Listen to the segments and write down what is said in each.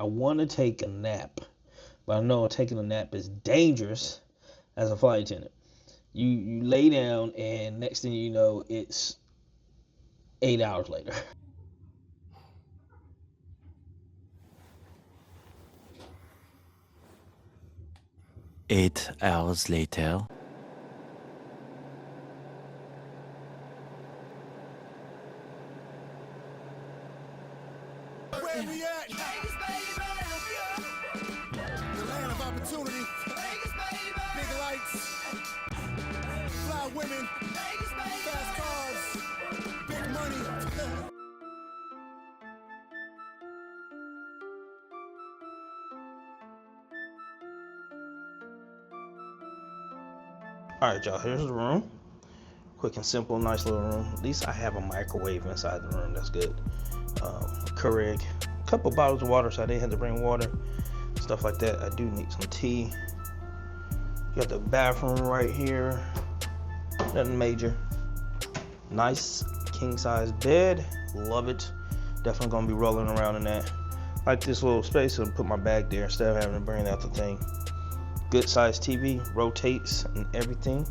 want to take a nap, but I know taking a nap is dangerous as a flight attendant. You lay down, and next thing you know, it's 8 hours later. 8 hours later. Where we at? Vegas, baby. The land of opportunity. Vegas, baby. Big lights. Fly women. Vegas, baby. Fast cars. Big money. Alright, y'all, here's the room. Quick and simple, nice little room. At least I have a microwave inside the room. That's good. Keurig. A couple bottles of water, so I didn't have to bring water. Stuff like that. I do need some tea. Got the bathroom right here. Nothing major. Nice king size bed. Love it. Definitely gonna be rolling around in that. Like this little space to put my bag there instead of having to bring out the thing. Good size TV, rotates and everything.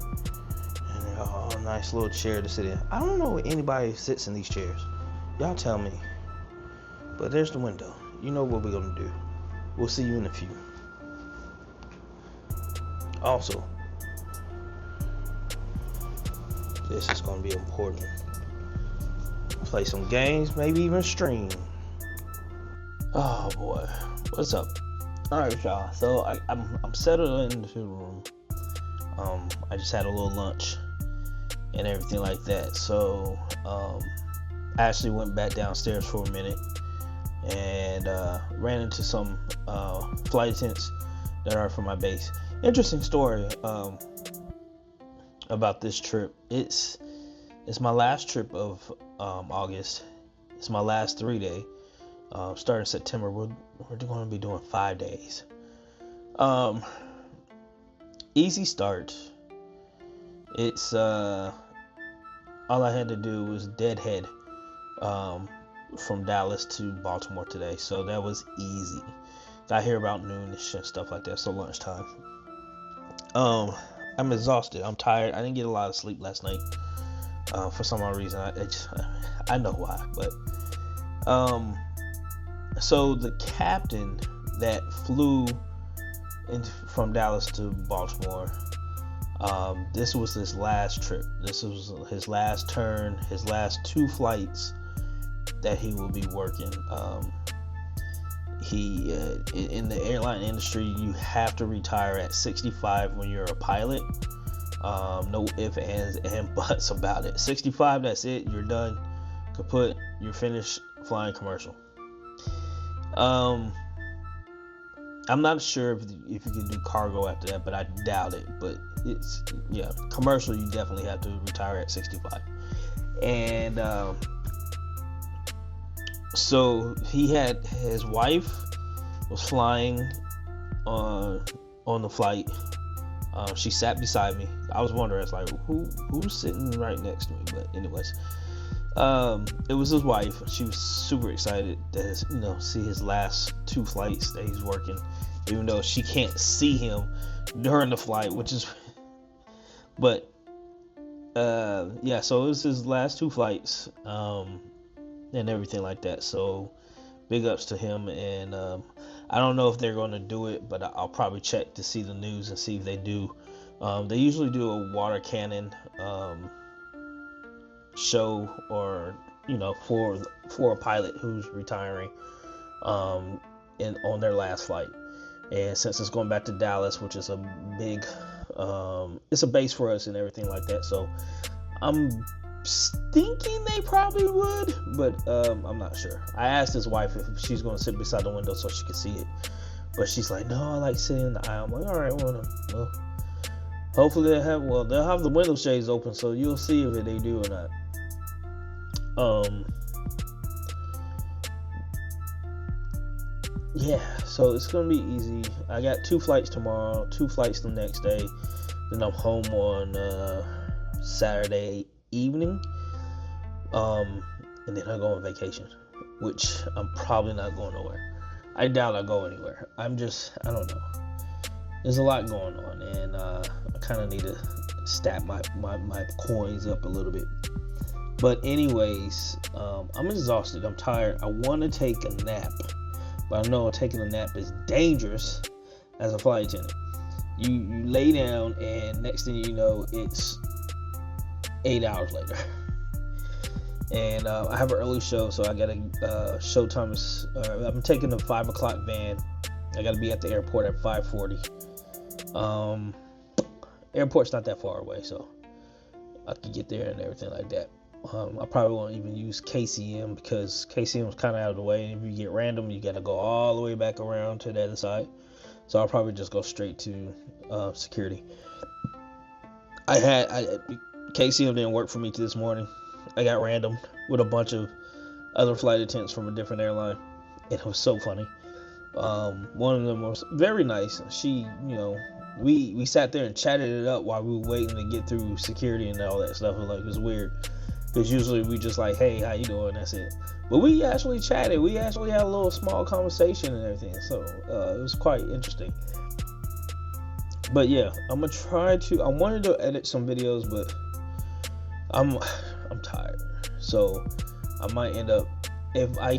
And nice little chair to sit in. I don't know if anybody sits in these chairs. Y'all tell me. But there's the window. You know what we're gonna do. We'll see you in a few. Also, this is gonna be important. Play some games, maybe even stream. Oh boy, what's up? All right, y'all. So I'm settled into the room. I just had a little lunch and everything like that. So I actually went back downstairs for a minute and ran into some flight attendants that are from my base. Interesting story about this trip. It's my last trip of August. It's my last 3-day. Starting September, we're going to be doing 5 days. Easy start. It's all I had to do was deadhead from Dallas to Baltimore today, so that was easy. Got here about noonish and stuff like that, so lunchtime. I'm exhausted. I'm tired. I didn't get a lot of sleep last night for some odd reason. I know why, but so the captain that flew from Dallas to Baltimore, this was his last trip. This was his last turn, his last 2 flights that he will be working. He in the airline industry, you have to retire at 65 when you're a pilot. No ifs, ands, and buts about it. 65, that's it. You're done. Kaput. You're finished flying commercial. I'm not sure if you can do cargo after that, but I doubt it. But it's, yeah, commercial, you definitely have to retire at 65. And so he had his wife was flying on the flight. She sat beside me. I was wondering, it's like, who's sitting right next to me? But anyways, it was his wife. She was super excited to see his last 2 flights that he's working, even though she can't see him during the flight, which is, but yeah. So it was his last 2 flights, and everything like that. So big ups to him, and I don't know if they're going to do it, but I'll probably check to see the news and see if they do. They usually do a water cannon show, or for a pilot who's retiring on their last flight. And since it's going back to Dallas, which is a big it's a base for us and everything like that, so I'm thinking they probably would, but I'm not sure. I asked his wife if she's going to sit beside the window so she could see it, but she's like, no, I like sitting in the aisle. I'm like, all right, well, hopefully they'll have the window shades open, so you'll see if they do or not. Yeah, so it's gonna be easy. I got 2 flights tomorrow, 2 flights the next day, then I'm home on Saturday evening, and then I go on vacation, which I'm probably not going nowhere. I doubt I'll go anywhere. I don't know. There's a lot going on, and I kind of need to stack my coins up a little bit. But anyways, I'm exhausted. I'm tired. I want to take a nap, but I know taking a nap is dangerous as a flight attendant. You lay down, and next thing you know, it's 8 hours later. And I have an early show, so I got a show time is. I'm taking the 5 o'clock van. I got to be at the airport at 5:40. Airport's not that far away, so I can get there and everything like that. I probably won't even use KCM because KCM is kind of out of the way. If you get random, you got to go all the way back around to the other side. So I'll probably just go straight to security. KCM didn't work for me this morning. I got random with a bunch of other flight attendants from a different airline. It was so funny. One of them was very nice. She, we sat there and chatted it up while we were waiting to get through security and all that stuff. It was weird because usually we just like, hey, how you doing? That's it. But we actually chatted. We actually had a little small conversation and everything. So it was quite interesting. But yeah, I'm gonna try to. I wanted to edit some videos, but I'm tired. So I might end up if I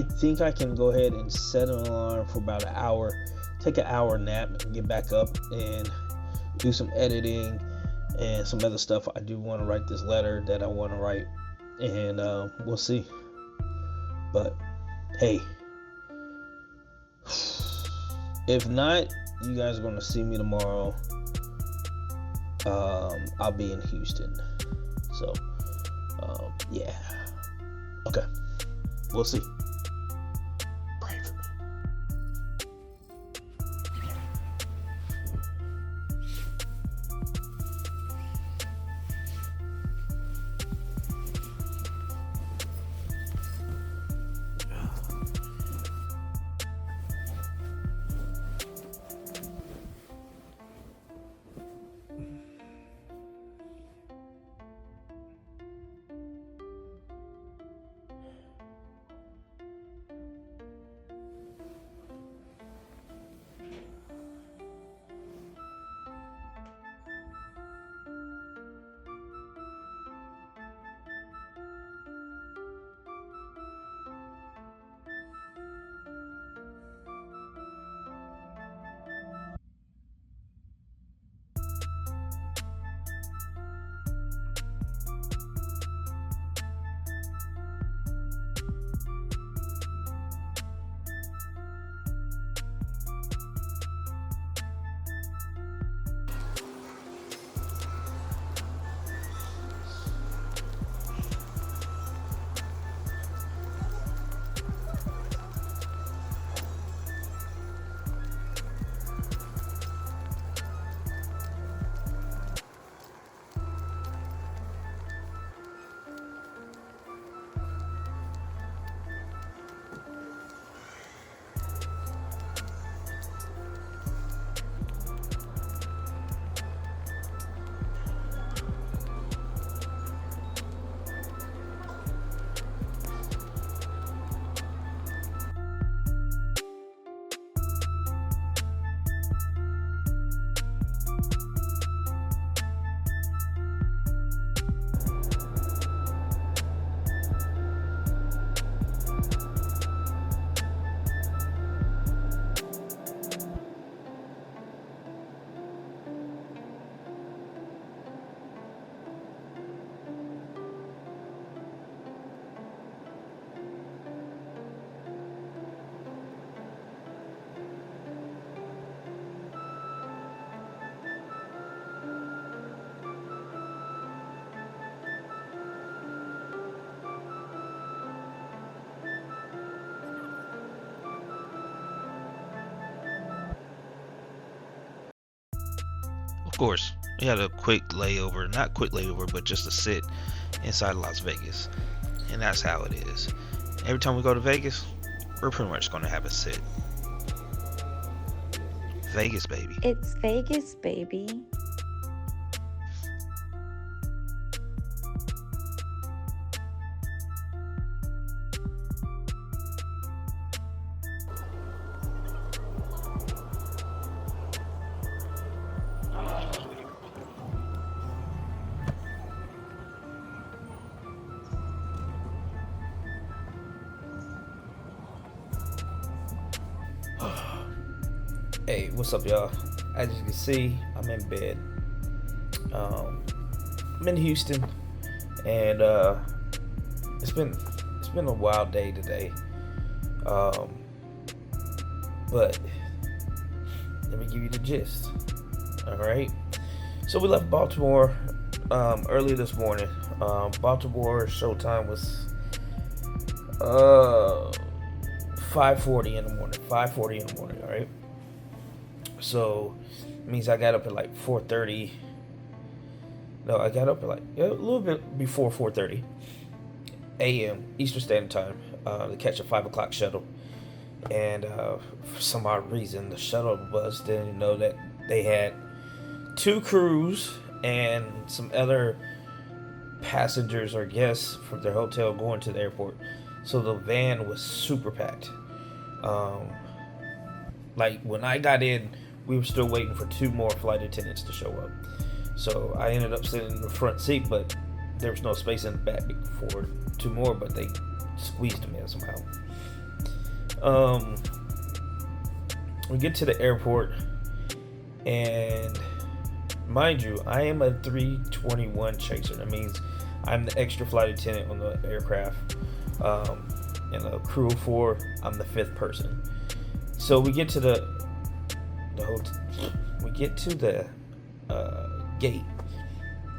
think I can go ahead and set an alarm for about an hour, take an hour nap, and get back up and do some editing and some other stuff. I do want to write this letter that I want to write, and we'll see. But hey, if not, you guys are gonna see me tomorrow. I'll be in Houston, so yeah. Okay, we'll see. Pray for me. Of course, we had a quick layover, not quick layover, but just to sit inside Las Vegas. And that's how it is. Every time we go to Vegas, we're pretty much going to have a sit. Vegas, baby. It's Vegas, baby. Hey, what's up, y'all? As you can see, I'm in bed. I'm in Houston, and it's been a wild day today. But let me give you the gist. All right. So we left Baltimore early this morning. Baltimore showtime was 5:40 in the morning. 5:40 in the morning. All right. So it means I got up at like 4:30. No, I got up at like a little bit before 4:30 a.m. Eastern Standard Time to catch a 5 o'clock shuttle. And for some odd reason, the shuttle bus didn't know that they had 2 crews and some other passengers or guests from their hotel going to the airport. So the van was super packed. Like when I got in, we were still waiting for 2 more flight attendants to show up. So I ended up sitting in the front seat, but there was no space in the back for 2 more, but they squeezed them in somehow. We get to the airport, and mind you, I am a 321 chaser. That means I'm the extra flight attendant on the aircraft. And a crew of 4, I'm the 5th person. So we get to the hotel. We get to the gate,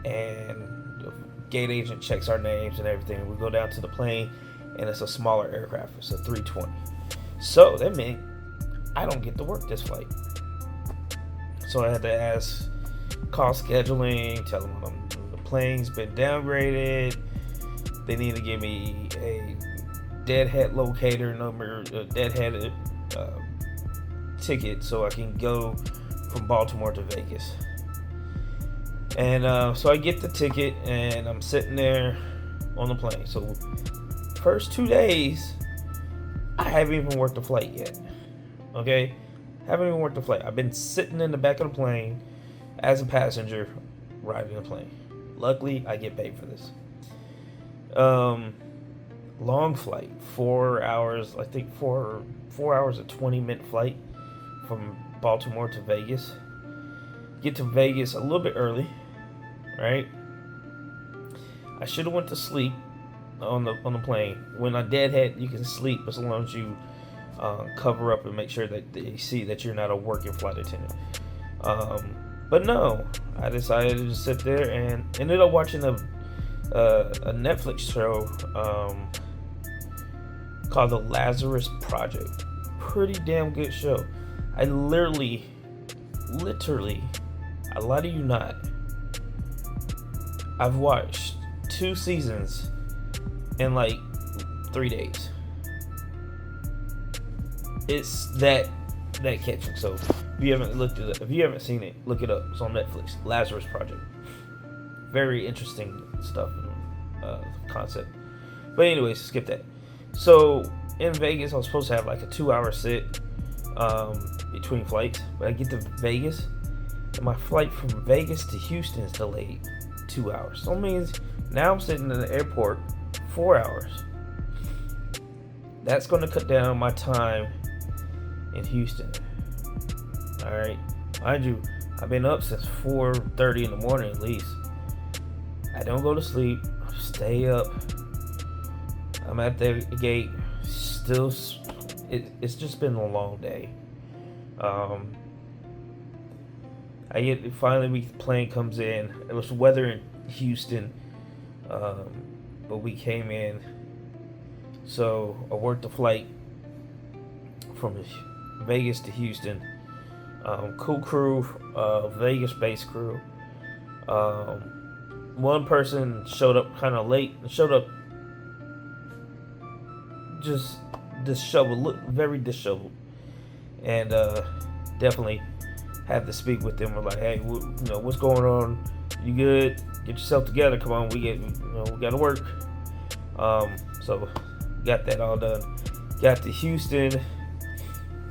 and the gate agent checks our names and everything. We go down to the plane, and it's a smaller aircraft. It's a 320. So that means I don't get to work this flight. So I had to call scheduling, tell them the plane's been downgraded. They need to give me a deadhead locator number, a deadhead ticket, so I can go from Baltimore to Vegas. And so I get the ticket, and I'm sitting there on the plane. So first 2 days, I haven't even worked a flight yet. Okay? Haven't even worked a flight. I've been sitting in the back of the plane as a passenger riding the plane. Luckily, I get paid for this. Long flight, 4 hours, I think 4 hours, a 20-minute flight from Baltimore to Vegas. Get to Vegas a little bit early, right? I should have went to sleep on the plane. When I deadhead, you can sleep as long as you cover up and make sure that they see that you're not a working flight attendant. But no, I decided to just sit there and ended up watching a Netflix show called The Lazarus Project. Pretty damn good show. I literally, I lie to you not, I've watched 2 seasons in like 3 days. It's that catching. So if you haven't looked it up, if you haven't seen it, look it up. It's on Netflix. Lazarus Project. Very interesting stuff, concept. But anyways, skip that. So in Vegas, I was supposed to have like a 2-hour sit between flights, but I get to Vegas, and my flight from Vegas to Houston is delayed 2 hours. So it means now I'm sitting in the airport 4 hours. That's going to cut down my time in Houston. All right, mind you, I've been up since 4:30 in the morning at least. I don't go to sleep. I stay up. I'm at the gate. Still, it's just been a long day. Finally, the plane comes in. It was weather in Houston, but we came in. So I worked the flight from Vegas to Houston. Cool crew, Vegas-based crew. One person showed up kind of late. Showed up just disheveled, looked very disheveled, and definitely had to speak with them. We're like, hey, what's going on? You good? Get yourself together. Come on, we got to work. So got that all done. Got to Houston.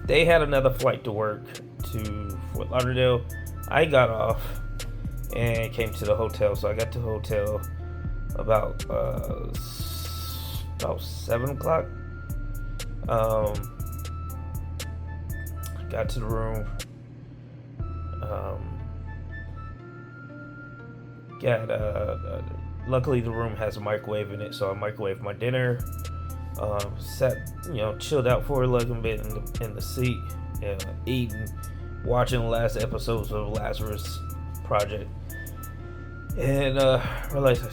They had another flight to work to Fort Lauderdale. I got off and came to the hotel. So I got to the hotel about 7 o'clock. Got to the room, Got luckily the room has a microwave in it, so I microwaved my dinner. Sat, chilled out for a little bit in the seat, eating, watching the last episodes of Lazarus Project, and realized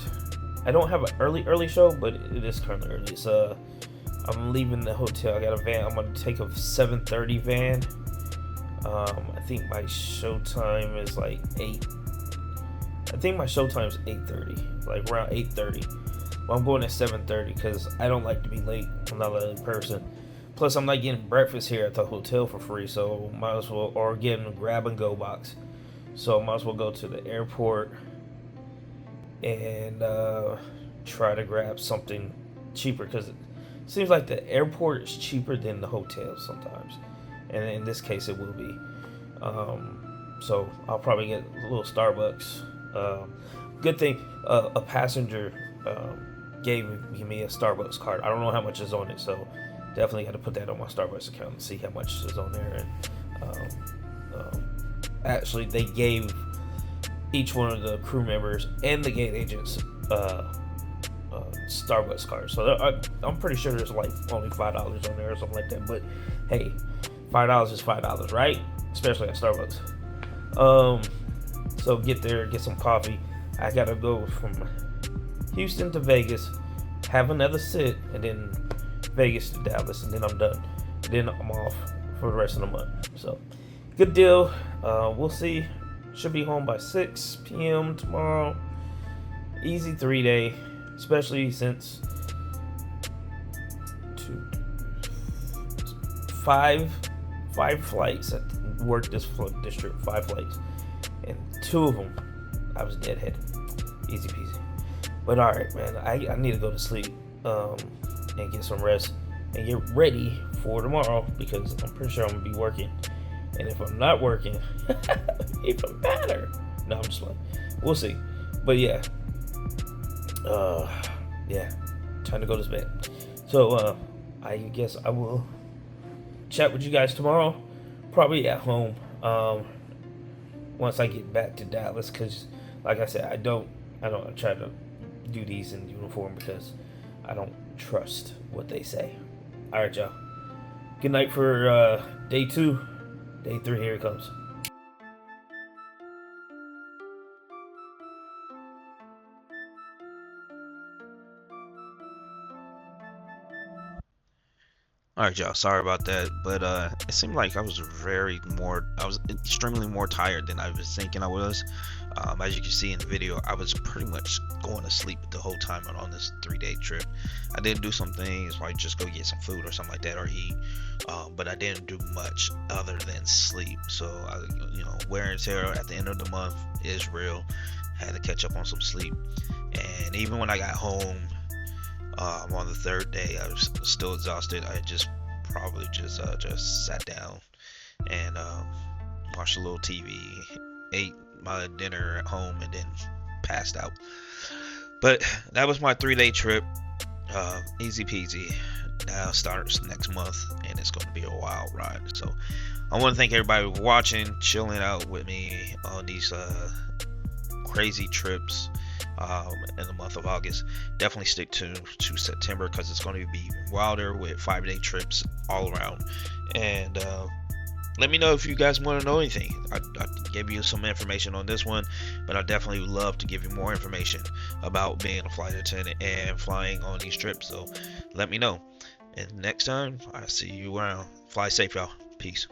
I don't have an early show, but it is currently early. It's I'm leaving the hotel. I got a van. I'm gonna take a 7:30 van. I think my showtime is like 8. I think my showtime is 8:30, like around 8:30. Well, I'm going at 7:30 because I don't like to be late. I'm not an early person. Plus, I'm not getting breakfast here at the hotel for free, so might as well, or getting a grab and go box. So might as well go to the airport and try to grab something cheaper, because it seems like the airport is cheaper than the hotel sometimes, and in this case it will be. So I'll probably get a little Starbucks. Good thing a passenger gave me a Starbucks card. I don't know how much is on it, so definitely got to put that on my Starbucks account and see how much is on there. And actually, they gave each one of the crew members and the gate agents Starbucks cards. So I'm pretty sure there's like only $5 on there or something like that. But hey, $5 is $5, right? Especially at Starbucks. So get there, get some coffee. I gotta go from Houston to Vegas, have another sit, and then Vegas to Dallas, and then I'm done. And then I'm off for the rest of the month. So good deal. We'll see. Should be home by 6 p.m. tomorrow. Easy 3-day, especially since 5 flights at work this trip. 5 flights, and 2 of them I was deadheaded. Easy peasy. But all right, man. I need to go to sleep and get some rest and get ready for tomorrow, because I'm pretty sure I'm gonna be working. And if I'm not working, even better. No, I'm just playing. We'll see. But yeah, time to go to bed. So I guess I will chat with you guys tomorrow, probably at home. Once I get back to Dallas, because like I said, I don't try to do these in uniform because I don't trust what they say. All right, y'all. Good night for day 2. Day 3, here it comes. All right, y'all. Sorry about that, but it seemed like I was extremely more tired than I was thinking I was. As you can see in the video, I was pretty much going to sleep the whole time on this 3-day trip. I did do some things, like just go get some food or something like that, or eat, but I didn't do much other than sleep. So, wear and tear at the end of the month is real. Had to catch up on some sleep, and even when I got home on the 3rd day, I was still exhausted. I probably just sat down and watched a little TV, ate my dinner at home, and then passed out. But that was my 3-day trip. Easy peasy. Now starts next month, and it's going to be a wild ride. So I want to thank everybody for watching, chilling out with me on these crazy trips in the month of August. Definitely stick to September, because it's going to be wilder with 5-day trips all around. And let me know if you guys want to know anything. I gave you some information on this one, but I definitely would love to give you more information about being a flight attendant and flying on these trips. So let me know. And next time, I see you around. Fly safe, y'all. Peace.